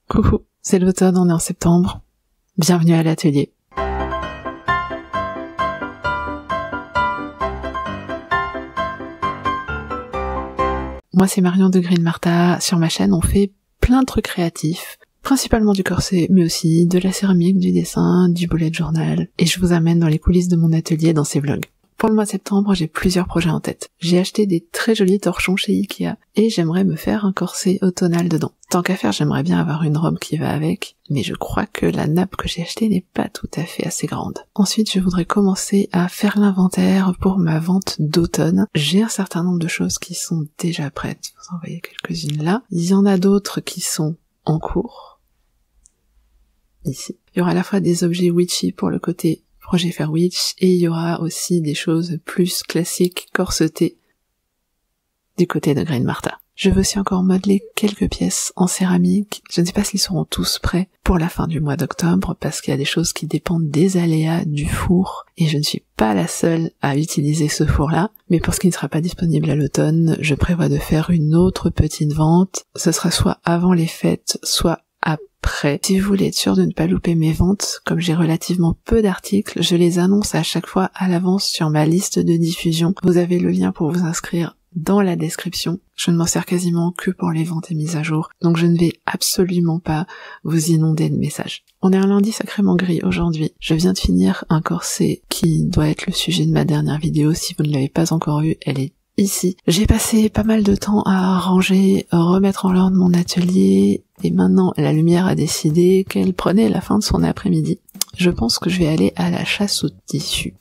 Coucou, c'est l'automne, on est en septembre. Bienvenue à l'atelier. Moi c'est Marion de Green Martha, sur ma chaîne on fait plein de trucs créatifs, principalement du corset, mais aussi de la céramique, du dessin, du bullet journal, et je vous amène dans les coulisses de mon atelier dans ces vlogs. Pour le mois de septembre, j'ai plusieurs projets en tête. J'ai acheté des très jolis torchons chez Ikea, et j'aimerais me faire un corset automnal dedans. Tant qu'à faire, j'aimerais bien avoir une robe qui va avec, mais je crois que la nappe que j'ai achetée n'est pas tout à fait assez grande. Ensuite, je voudrais commencer à faire l'inventaire pour ma vente d'automne. J'ai un certain nombre de choses qui sont déjà prêtes, vous en voyez quelques-unes là. Il y en a d'autres qui sont en cours, ici. Il y aura à la fois des objets witchy pour le côté projet Fair Witch, et il y aura aussi des choses plus classiques, corsetées, du côté de Green Martha. Je veux aussi encore modeler quelques pièces en céramique. Je ne sais pas s'ils seront tous prêts pour la fin du mois d'octobre, parce qu'il y a des choses qui dépendent des aléas du four, et je ne suis pas la seule à utiliser ce four-là. Mais pour ce qui ne sera pas disponible à l'automne, je prévois de faire une autre petite vente. Ce sera soit avant les fêtes, soit après. Si vous voulez être sûr de ne pas louper mes ventes, comme j'ai relativement peu d'articles, je les annonce à chaque fois à l'avance sur ma liste de diffusion. Vous avez le lien pour vous inscrire dans la description. Je ne m'en sers quasiment que pour les ventes et mises à jour, donc je ne vais absolument pas vous inonder de messages. On est un lundi sacrément gris aujourd'hui. Je viens de finir un corset qui doit être le sujet de ma dernière vidéo. Si vous ne l'avez pas encore vue, elle est ici. J'ai passé pas mal de temps à ranger, remettre en ordre mon atelier, et maintenant la lumière a décidé qu'elle prenait la fin de son après-midi. Je pense que je vais aller à la chasse au tissu.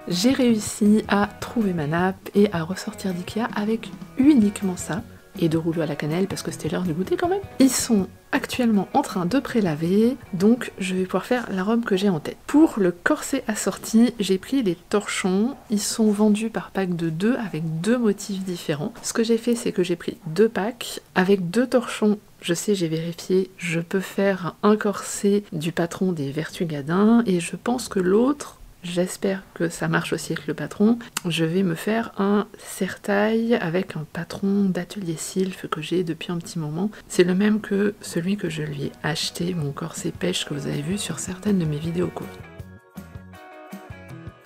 J'ai réussi à trouver ma nappe et à ressortir d'Ikea avec uniquement ça, et de rouleaux à la cannelle parce que c'était l'heure du goûter quand même. Ils sont actuellement en train de prélaver, donc je vais pouvoir faire la robe que j'ai en tête. Pour le corset assorti, j'ai pris les torchons. Ils sont vendus par pack de 2 avec 2 motifs différents. Ce que j'ai fait, c'est que j'ai pris 2 packs avec 2 torchons. Je sais, j'ai vérifié, je peux faire un corset du patron des Vertus Gadin, et je pense que l'autre, j'espère que ça marche aussi avec le patron, je vais me faire un serre-taille avec un patron d'atelier Sylph que j'ai depuis un petit moment. C'est le même que celui que je lui ai acheté, mon corset pêche que vous avez vu sur certaines de mes vidéos courtes.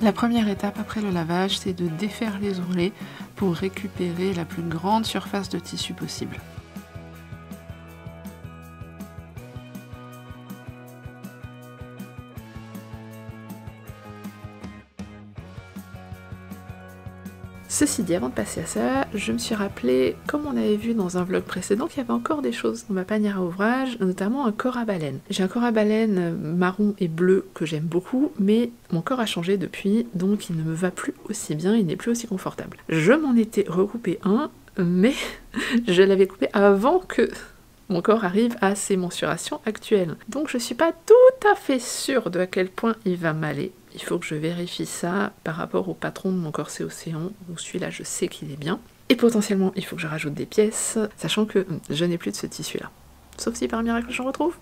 La première étape après le lavage, c'est de défaire les ourlets pour récupérer la plus grande surface de tissu possible. Ceci dit, avant de passer à ça, je me suis rappelé, comme on avait vu dans un vlog précédent, qu'il y avait encore des choses dans ma panière à ouvrage, notamment un corps à baleine. J'ai un corps à baleine marron et bleu que j'aime beaucoup, mais mon corps a changé depuis, donc il ne me va plus aussi bien, il n'est plus aussi confortable. Je m'en étais recoupé un, mais je l'avais coupé avant que mon corps arrive à ses mensurations actuelles. Donc je suis pas tout à fait sûre de à quel point il va m'aller. Il faut que je vérifie ça par rapport au patron de mon corset océan, où celui-là je sais qu'il est bien. Et potentiellement il faut que je rajoute des pièces, sachant que je n'ai plus de ce tissu-là. Sauf si par miracle j'en retrouve.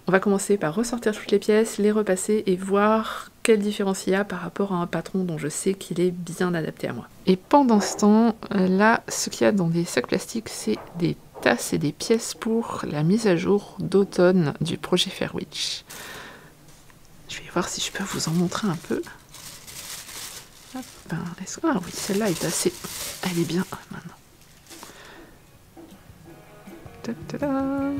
On va commencer par ressortir toutes les pièces, les repasser et voir quelle différence il y a par rapport à un patron dont je sais qu'il est bien adapté à moi. Et pendant ce temps, là, ce qu'il y a dans des sacs plastiques, c'est des tasses et des pièces pour la mise à jour d'automne du projet Fair Witch. Je vais voir si je peux vous en montrer un peu. Hop, ah oui, celle-là est assez... Elle est bien maintenant. Ta-ta-da.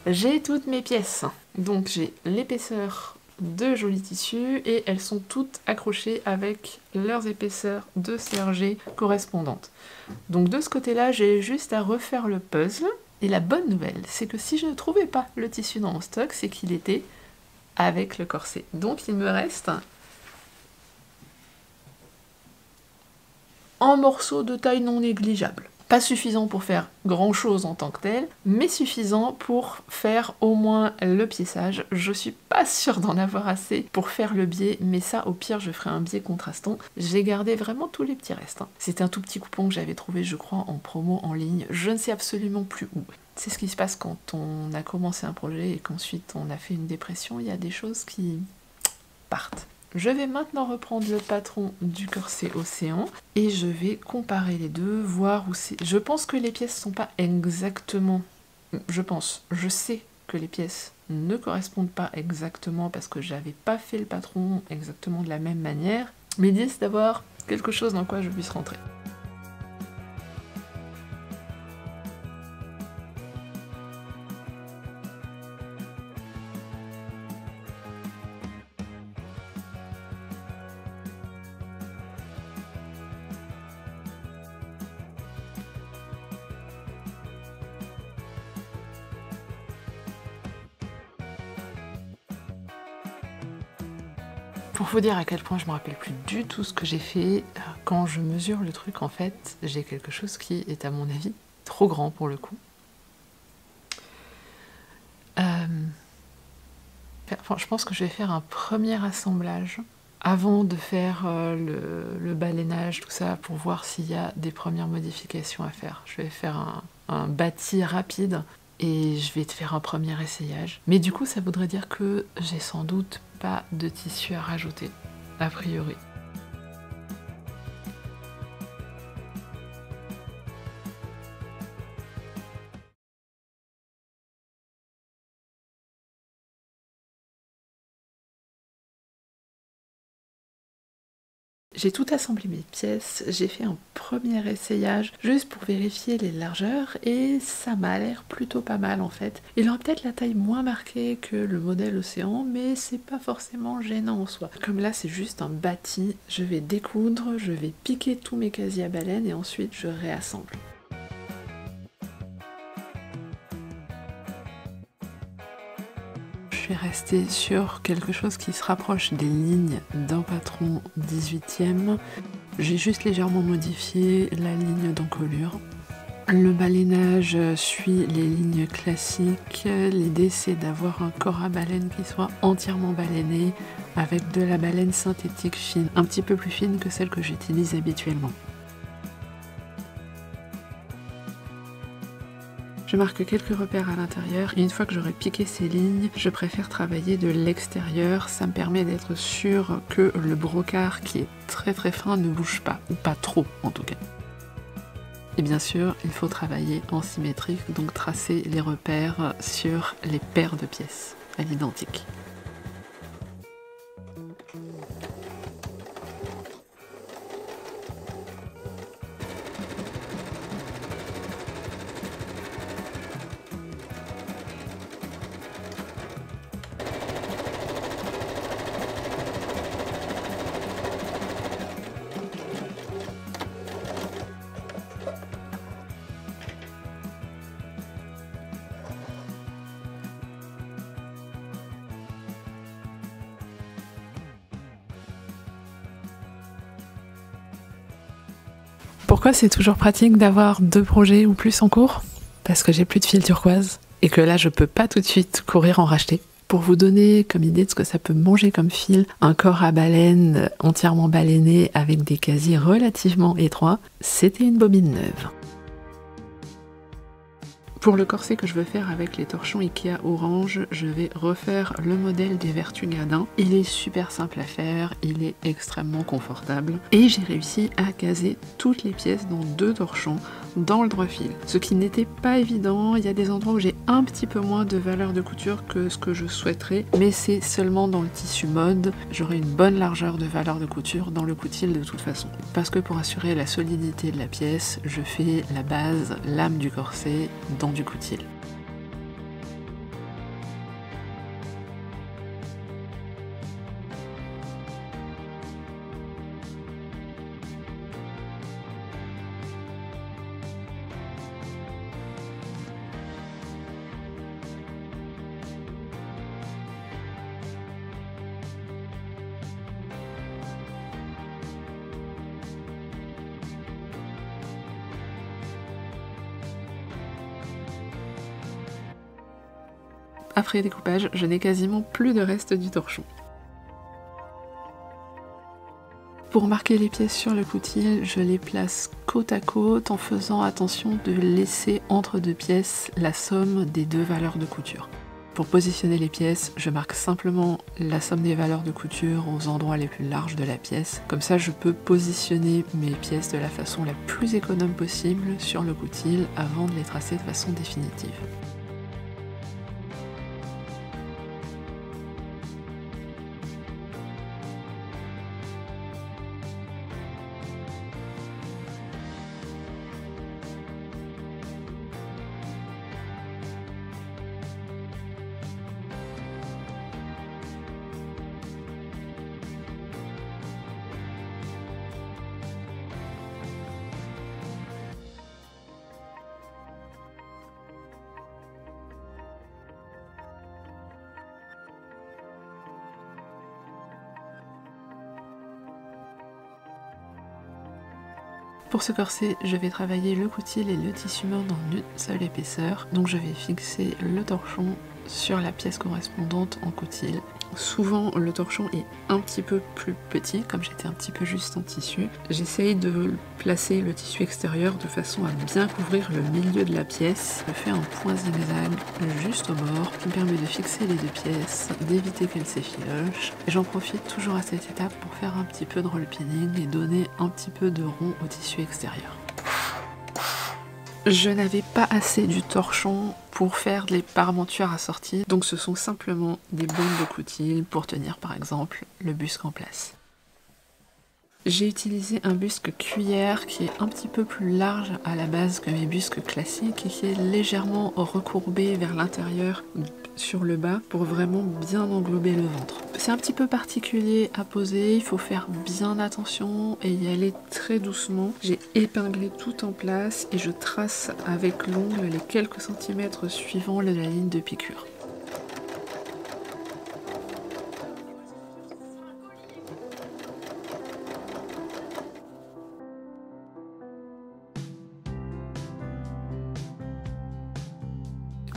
J'ai toutes mes pièces. Donc j'ai l'épaisseur de jolis tissus et elles sont toutes accrochées avec leurs épaisseurs de sergé correspondantes. Donc de ce côté-là, j'ai juste à refaire le puzzle. Et la bonne nouvelle, c'est que si je ne trouvais pas le tissu dans mon stock, c'est qu'il était avec le corset. Donc il me reste un morceau de taille non négligeable. Pas suffisant pour faire grand chose en tant que tel, mais suffisant pour faire au moins le piéçage. Je suis pas sûre d'en avoir assez pour faire le biais, mais ça au pire je ferai un biais contrastant. J'ai gardé vraiment tous les petits restes. C'est un tout petit coupon que j'avais trouvé je crois en promo en ligne, je ne sais absolument plus où. C'est ce qui se passe quand on a commencé un projet et qu'ensuite on a fait une dépression, il y a des choses qui partent. Je vais maintenant reprendre le patron du corset océan et je vais comparer les deux, voir où c'est. Je pense que les pièces sont pas exactement... je sais que les pièces ne correspondent pas exactement parce que j'avais pas fait le patron exactement de la même manière, mais l'idée c'est d'avoir quelque chose dans quoi je puisse rentrer. Pour vous dire à quel point je me rappelle plus du tout ce que j'ai fait, quand je mesure le truc, en fait, j'ai quelque chose qui est à mon avis trop grand pour le coup. Je pense que je vais faire un premier assemblage avant de faire le baleinage, tout ça, pour voir s'il y a des premières modifications à faire. Je vais faire un bâti rapide et je vais te faire un premier essayage. Mais du coup, ça voudrait dire que j'ai sans doute pas de tissu à rajouter, a priori. J'ai tout assemblé mes pièces, j'ai fait un premier essayage juste pour vérifier les largeurs et ça m'a l'air plutôt pas mal en fait. Il aura peut-être la taille moins marquée que le modèle Océan, mais c'est pas forcément gênant en soi. Comme là c'est juste un bâti, je vais découdre, je vais piquer tous mes casiers à baleine et ensuite je réassemble. Je vais rester sur quelque chose qui se rapproche des lignes d'un patron 18e. J'ai juste légèrement modifié la ligne d'encolure. Le baleinage suit les lignes classiques. L'idée c'est d'avoir un corps à baleine qui soit entièrement baleiné avec de la baleine synthétique fine, un petit peu plus fine que celle que j'utilise habituellement. Je marque quelques repères à l'intérieur et une fois que j'aurai piqué ces lignes, je préfère travailler de l'extérieur. Ça me permet d'être sûr que le brocart qui est très très fin ne bouge pas, ou pas trop en tout cas. Et bien sûr, il faut travailler en symétrique, donc tracer les repères sur les paires de pièces à l'identique. Pourquoi c'est toujours pratique d'avoir 2 projets ou plus en cours? Parce que j'ai plus de fil turquoise et que là je peux pas tout de suite courir en racheter. Pour vous donner comme idée de ce que ça peut manger comme fil, un corps à baleine entièrement baleiné avec des casiers relativement étroits, c'était une bobine neuve. Pour le corset que je veux faire avec les torchons Ikea orange, je vais refaire le modèle des Vertugadin. Il est super simple à faire, il est extrêmement confortable. Et j'ai réussi à caser toutes les pièces dans 2 torchons dans le droit fil. Ce qui n'était pas évident, il y a des endroits où j'ai un petit peu moins de valeur de couture que ce que je souhaiterais, mais c'est seulement dans le tissu mode. J'aurai une bonne largeur de valeur de couture dans le coutil de toute façon. Parce que pour assurer la solidité de la pièce, je fais la base, l'âme du corset dans du coutil. après découpage, je n'ai quasiment plus de reste du torchon. Pour marquer les pièces sur le coutil, je les place côte à côte en faisant attention de laisser entre deux pièces la somme des deux valeurs de couture. Pour positionner les pièces, je marque simplement la somme des valeurs de couture aux endroits les plus larges de la pièce. Comme ça, je peux positionner mes pièces de la façon la plus économe possible sur le coutil avant de les tracer de façon définitive. Pour ce corset, je vais travailler le coutil et le tissu mort dans une seule épaisseur. Donc je vais fixer le torchon sur la pièce correspondante en coutil. Souvent le torchon est un petit peu plus petit, comme j'étais un petit peu juste en tissu. J'essaye de placer le tissu extérieur de façon à bien couvrir le milieu de la pièce. Je fais un point zigzag juste au bord qui me permet de fixer les deux pièces, d'éviter qu'elles s'effilochent. Et j'en profite toujours à cette étape pour faire un petit peu de roll pinning et donner un petit peu de rond au tissu extérieur. Je n'avais pas assez du torchon pour faire les parmentures assorties, donc ce sont simplement des bandes de coutil pour tenir par exemple le busque en place. J'ai utilisé un busque cuillère qui est un petit peu plus large à la base que mes busques classiques et qui est légèrement recourbé vers l'intérieur sur le bas pour vraiment bien englober le ventre. C'est un petit peu particulier à poser, il faut faire bien attention et y aller très doucement. J'ai épinglé tout en place et je trace avec l'ongle les quelques centimètres suivant la ligne de piqûre.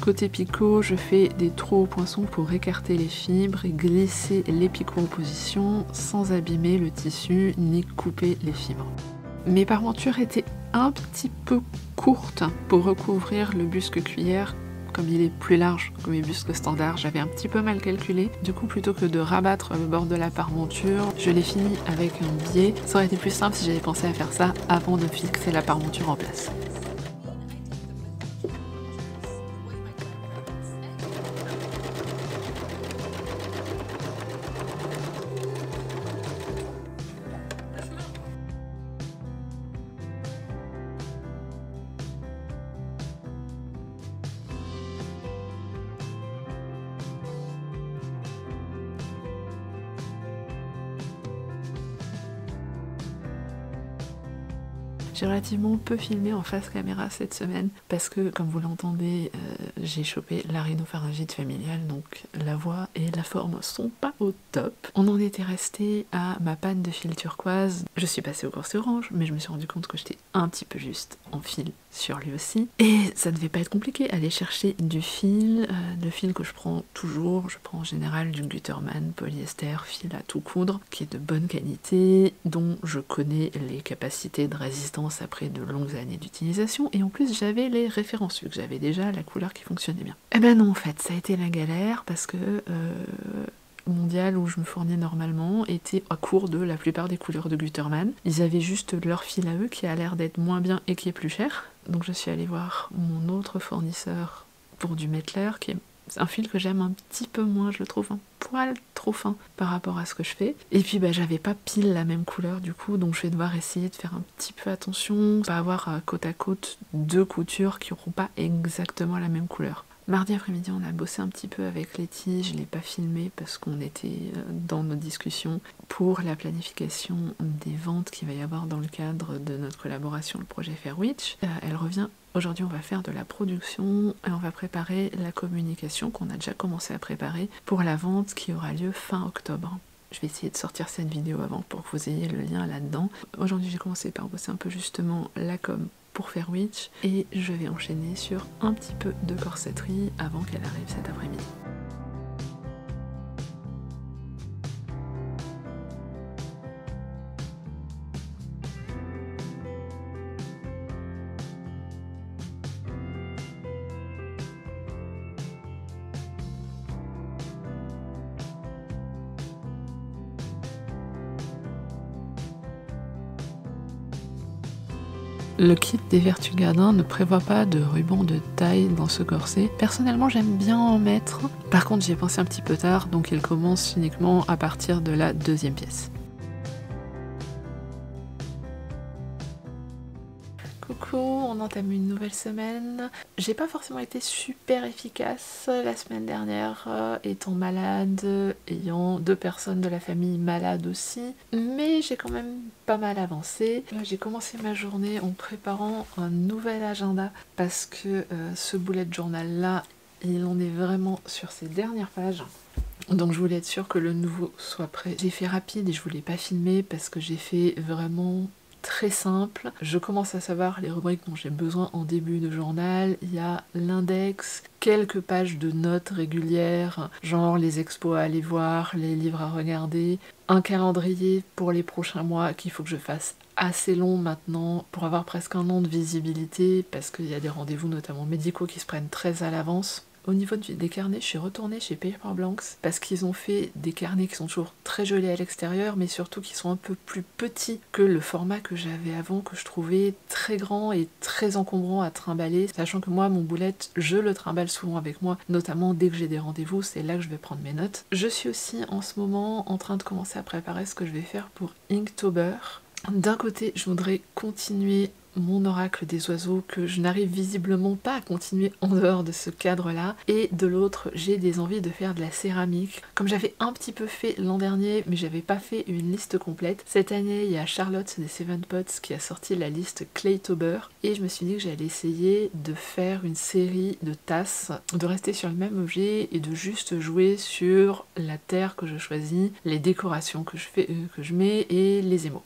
Côté picot, je fais des trous au poinçon pour écarter les fibres et glisser les picots en position sans abîmer le tissu ni couper les fibres. Mes parmentures étaient un petit peu courtes pour recouvrir le busque cuillère. Comme il est plus large que mes busques standards, j'avais un petit peu mal calculé. Du coup, plutôt que de rabattre le bord de la parmenture, je l'ai fini avec un biais. Ça aurait été plus simple si j'avais pensé à faire ça avant de fixer la parmenture en place. J'ai relativement peu filmé en face caméra cette semaine parce que, comme vous l'entendez, j'ai chopé la rhinopharyngite familiale, donc la voix et la forme sont pas au top. On en était resté à ma panne de fil turquoise. Je suis passée au corset orange, mais je me suis rendu compte que j'étais un petit peu juste en fil sur lui aussi. Et ça ne devait pas être compliqué, aller chercher du fil, le fil que je prends toujours, je prends en général du Gutermann polyester, fil à tout coudre, qui est de bonne qualité, dont je connais les capacités de résistance après de longues années d'utilisation, et en plus j'avais les références, vu que j'avais déjà la couleur qui fonctionnait bien. Eh ben non, en fait, ça a été la galère, parce que Mondial, où je me fournis normalement, était à court de la plupart des couleurs de Gutermann. Ils avaient juste leur fil à eux qui a l'air d'être moins bien et qui est plus cher. Donc je suis allée voir mon autre fournisseur pour du Mettler, qui est un fil que j'aime un petit peu moins, je le trouve un poil trop fin par rapport à ce que je fais. Et puis bah, j'avais pas pile la même couleur du coup, donc je vais devoir essayer de faire un petit peu attention, pas avoir côte à côte deux coutures qui n'auront pas exactement la même couleur. Mardi après-midi, on a bossé un petit peu avec Letty, je ne l'ai pas filmé parce qu'on était dans nos discussions pour la planification des ventes qu'il va y avoir dans le cadre de notre collaboration, le projet Fairwitch. Elle revient aujourd'hui, on va faire de la production et on va préparer la communication qu'on a déjà commencé à préparer pour la vente qui aura lieu fin octobre. Je vais essayer de sortir cette vidéo avant pour que vous ayez le lien là-dedans. Aujourd'hui, j'ai commencé par bosser un peu justement la com pour Fairwitch et je vais enchaîner sur un petit peu de corsetterie avant qu'elle arrive cet après-midi. Le kit des Vertugadins ne prévoit pas de ruban de taille dans ce corset. Personnellement, j'aime bien en mettre. Par contre, j'y ai pensé un petit peu tard, donc il commence uniquement à partir de la deuxième pièce. Coucou, on entame une nouvelle semaine. J'ai pas forcément été super efficace la semaine dernière, étant malade, ayant 2 personnes de la famille malades aussi, mais j'ai quand même pas mal avancé. J'ai commencé ma journée en préparant un nouvel agenda parce que ce bullet journal là, il en est vraiment sur ses dernières pages. Donc je voulais être sûre que le nouveau soit prêt. J'ai fait rapide et je voulais pas filmer parce que j'ai fait vraiment très simple. Je commence à savoir les rubriques dont j'ai besoin en début de journal. Il y a l'index, quelques pages de notes régulières, genre les expos à aller voir, les livres à regarder, un calendrier pour les prochains mois qu'il faut que je fasse assez long maintenant pour avoir presque un an de visibilité parce qu'il y a des rendez-vous notamment médicaux qui se prennent très à l'avance. Au niveau des carnets, je suis retournée chez Paper Blanks parce qu'ils ont fait des carnets qui sont toujours très jolis à l'extérieur, mais surtout qui sont un peu plus petits que le format que j'avais avant, que je trouvais très grand et très encombrant à trimballer. Sachant que moi, mon boulette, je le trimballe souvent avec moi, notamment dès que j'ai des rendez-vous, c'est là que je vais prendre mes notes. Je suis aussi en ce moment en train de commencer à préparer ce que je vais faire pour Inktober. D'un côté, je voudrais continuer mon oracle des oiseaux que je n'arrive visiblement pas à continuer en dehors de ce cadre-là, et de l'autre, j'ai des envies de faire de la céramique, comme j'avais un petit peu fait l'an dernier, mais j'avais pas fait une liste complète. Cette année, il y a Charlotte des Seven Pots qui a sorti la liste Claytober, et je me suis dit que j'allais essayer de faire une série de tasses, de rester sur le même objet et de juste jouer sur la terre que je choisis, les décorations que je mets et les émaux.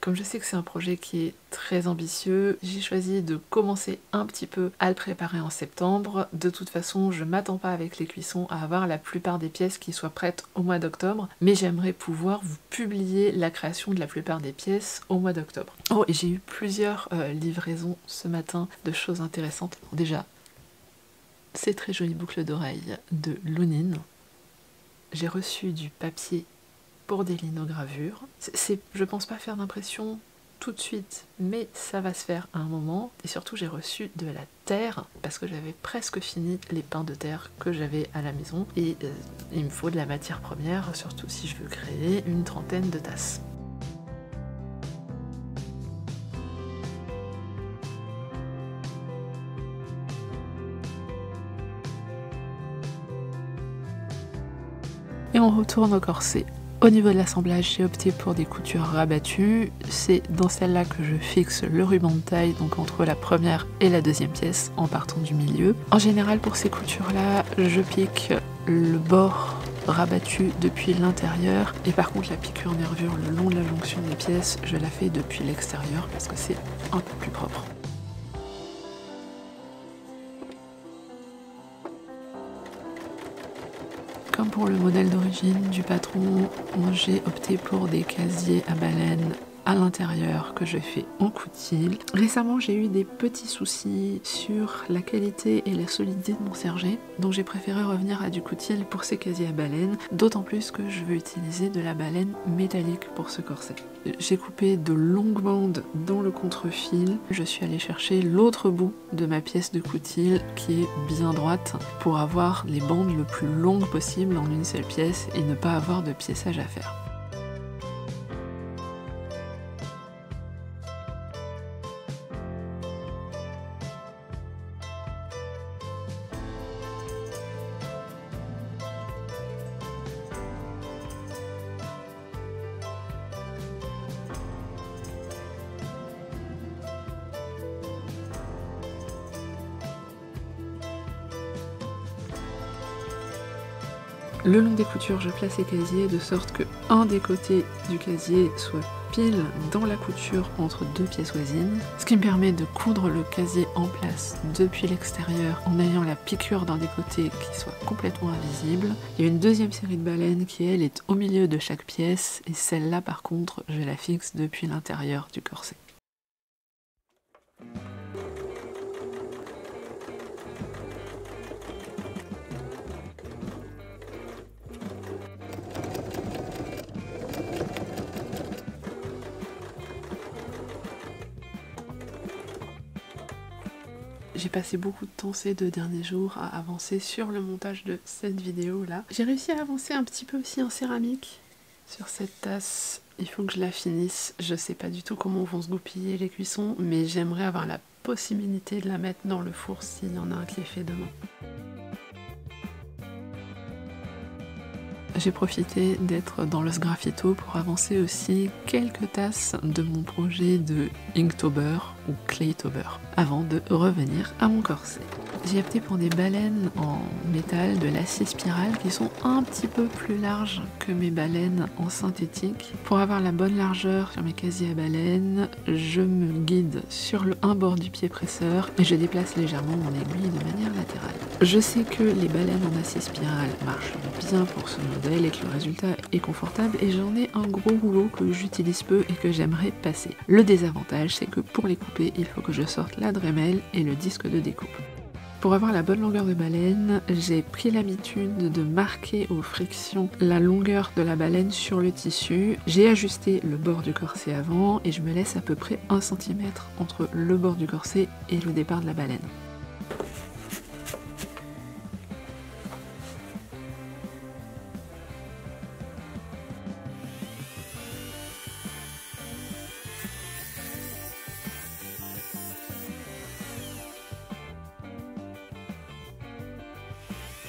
Comme je sais que c'est un projet qui est très ambitieux, j'ai choisi de commencer un petit peu à le préparer en septembre. De toute façon, je m'attends pas avec les cuissons à avoir la plupart des pièces qui soient prêtes au mois d'octobre, mais j'aimerais pouvoir vous publier la création de la plupart des pièces au mois d'octobre. Oh, et j'ai eu plusieurs livraisons ce matin de choses intéressantes. Déjà, ces très jolies boucles d'oreilles de Lounine. J'ai reçu du papier pour des linogravures. Je pense pas faire d'impression tout de suite, mais ça va se faire à un moment. Et surtout, j'ai reçu de la terre parce que j'avais presque fini les pains de terre que j'avais à la maison, et il me faut de la matière première, surtout si je veux créer une 30aine de tasses. Et on retourne au corset. Au niveau de l'assemblage, j'ai opté pour des coutures rabattues. C'est dans celle-là que je fixe le ruban de taille, donc entre la première et la deuxième pièce, en partant du milieu. En général, pour ces coutures-là, je pique le bord rabattu depuis l'intérieur, et par contre la piqûre nervure le long de la jonction des pièces, je la fais depuis l'extérieur parce que c'est un peu plus propre. Comme pour le modèle d'origine du patron, j'ai opté pour des casiers à baleine à l'intérieur que je fais en coutil. Récemment, j'ai eu des petits soucis sur la qualité et la solidité de mon serre-jet, donc j'ai préféré revenir à du coutil pour ces casiers à baleine, d'autant plus que je veux utiliser de la baleine métallique pour ce corset. J'ai coupé de longues bandes dans le contre-fil. Je suis allée chercher l'autre bout de ma pièce de coutil qui est bien droite pour avoir les bandes le plus longues possible en une seule pièce et ne pas avoir de piéçage à faire. Le long des coutures, je place les casiers de sorte que un des côtés du casier soit pile dans la couture entre deux pièces voisines, ce qui me permet de coudre le casier en place depuis l'extérieur en ayant la piqûre d'un des côtés qui soit complètement invisible. Il y a une deuxième série de baleines qui, elle, est au milieu de chaque pièce, et celle-là, par contre, je la fixe depuis l'intérieur du corset. J'ai passé beaucoup de temps ces 2 derniers jours à avancer sur le montage de cette vidéo là. J'ai réussi à avancer un petit peu aussi en céramique sur cette tasse. Il faut que je la finisse. Je sais pas du tout comment vont se goupiller les cuissons, mais j'aimerais avoir la possibilité de la mettre dans le four s'il y en a un qui est fait demain. J'ai profité d'être dans le Sgraffito pour avancer aussi quelques tasses de mon projet de Inktober ou Claytober avant de revenir à mon corset. J'ai opté pour des baleines en métal de l'acier spirale qui sont un petit peu plus larges que mes baleines en synthétique. Pour avoir la bonne largeur sur mes casiers à baleines, je me guide sur un bord du pied presseur et je déplace légèrement mon aiguille de manière latérale. Je sais que les baleines en acier spirale marchent bien pour ce modèle et que le résultat est confortable, et j'en ai un gros rouleau que j'utilise peu et que j'aimerais passer. Le désavantage, c'est que pour les couper, il faut que je sorte la Dremel et le disque de découpe. Pour avoir la bonne longueur de baleine, j'ai pris l'habitude de marquer aux frictions la longueur de la baleine sur le tissu. J'ai ajusté le bord du corset avant et je me laisse à peu près 1 cm entre le bord du corset et le départ de la baleine.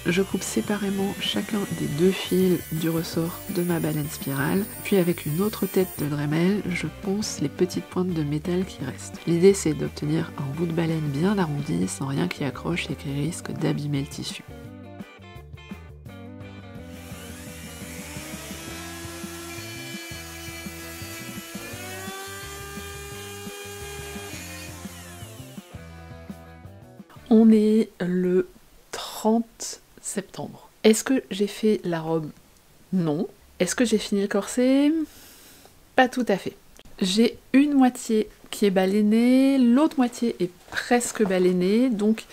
Je coupe séparément chacun des 2 fils du ressort de ma baleine spirale, puis avec une autre tête de Dremel, je ponce les petites pointes de métal qui restent. L'idée, c'est d'obtenir un bout de baleine bien arrondi, sans rien qui accroche et qui risque d'abîmer le tissu. On est le 30 septembre. Est-ce que j'ai fait la robe? Non. Est-ce que j'ai fini le corset? Pas tout à fait. J'ai une moitié qui est balénée, l'autre moitié est presque balénée, donc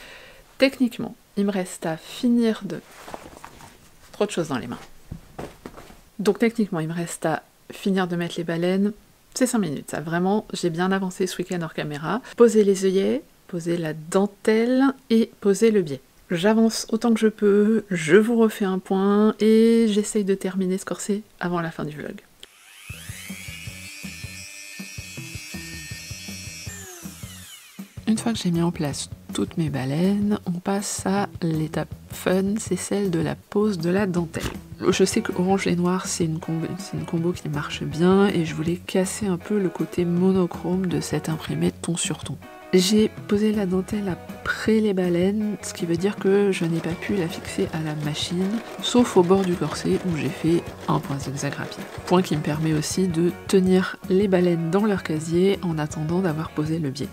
techniquement, il me reste à finir de... Trop de choses dans les mains. Donc techniquement, il me reste à finir de mettre les baleines. C'est 5 minutes, ça vraiment, j'ai bien avancé ce week-end hors caméra. Poser les œillets, poser la dentelle et poser le biais. J'avance autant que je peux, je vous refais un point et j'essaye de terminer ce corset avant la fin du vlog. Une fois que j'ai mis en place toutes mes baleines, on passe à l'étape fun, c'est celle de la pose de la dentelle. Je sais que orange et noir c'est une combo qui marche bien et je voulais casser un peu le côté monochrome de cet imprimé ton sur ton. J'ai posé la dentelle après les baleines, ce qui veut dire que je n'ai pas pu la fixer à la machine, sauf au bord du corset où j'ai fait un point zigzag rapide. Point qui me permet aussi de tenir les baleines dans leur casier en attendant d'avoir posé le biais.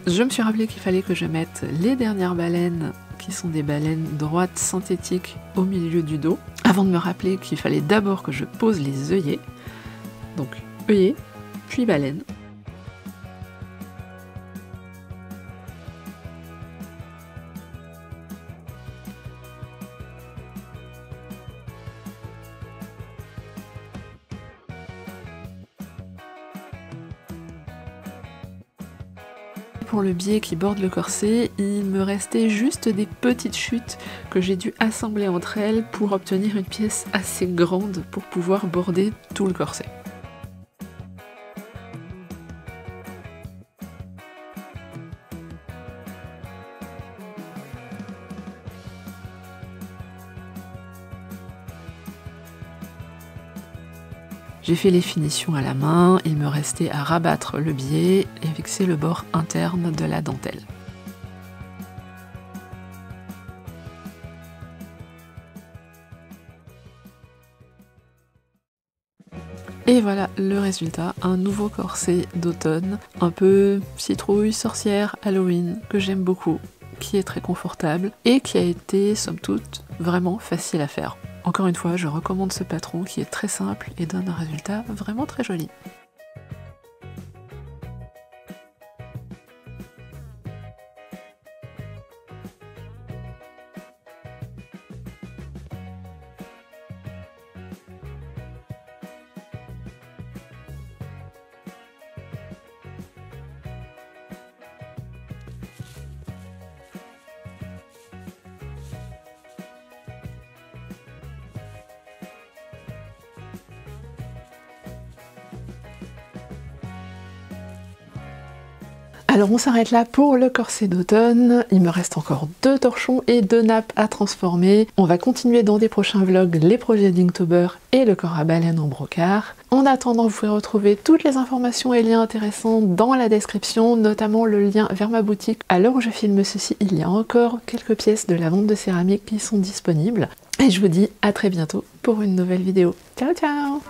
Je me suis rappelé qu'il fallait que je mette les dernières baleines, qui sont des baleines droites synthétiques au milieu du dos, avant de me rappeler qu'il fallait d'abord que je pose les œillets. Donc œillets, puis baleines. Pour le biais qui borde le corset, il me restait juste des petites chutes que j'ai dû assembler entre elles pour obtenir une pièce assez grande pour pouvoir border tout le corset. J'ai fait les finitions à la main, il me restait à rabattre le biais et fixer le bord interne de la dentelle. Et voilà le résultat, un nouveau corset d'automne, un peu citrouille, sorcière, Halloween, que j'aime beaucoup, qui est très confortable et qui a été, somme toute, vraiment facile à faire. Encore une fois, je recommande ce patron qui est très simple et donne un résultat vraiment très joli. Alors on s'arrête là pour le corset d'automne, il me reste encore 2 torchons et 2 nappes à transformer. On va continuer dans des prochains vlogs les projets d'Inktober et le corps à baleine en brocart. En attendant, vous pouvez retrouver toutes les informations et liens intéressants dans la description, notamment le lien vers ma boutique. À l'heure où je filme ceci, il y a encore quelques pièces de la vente de céramique qui sont disponibles. Et je vous dis à très bientôt pour une nouvelle vidéo. Ciao ciao!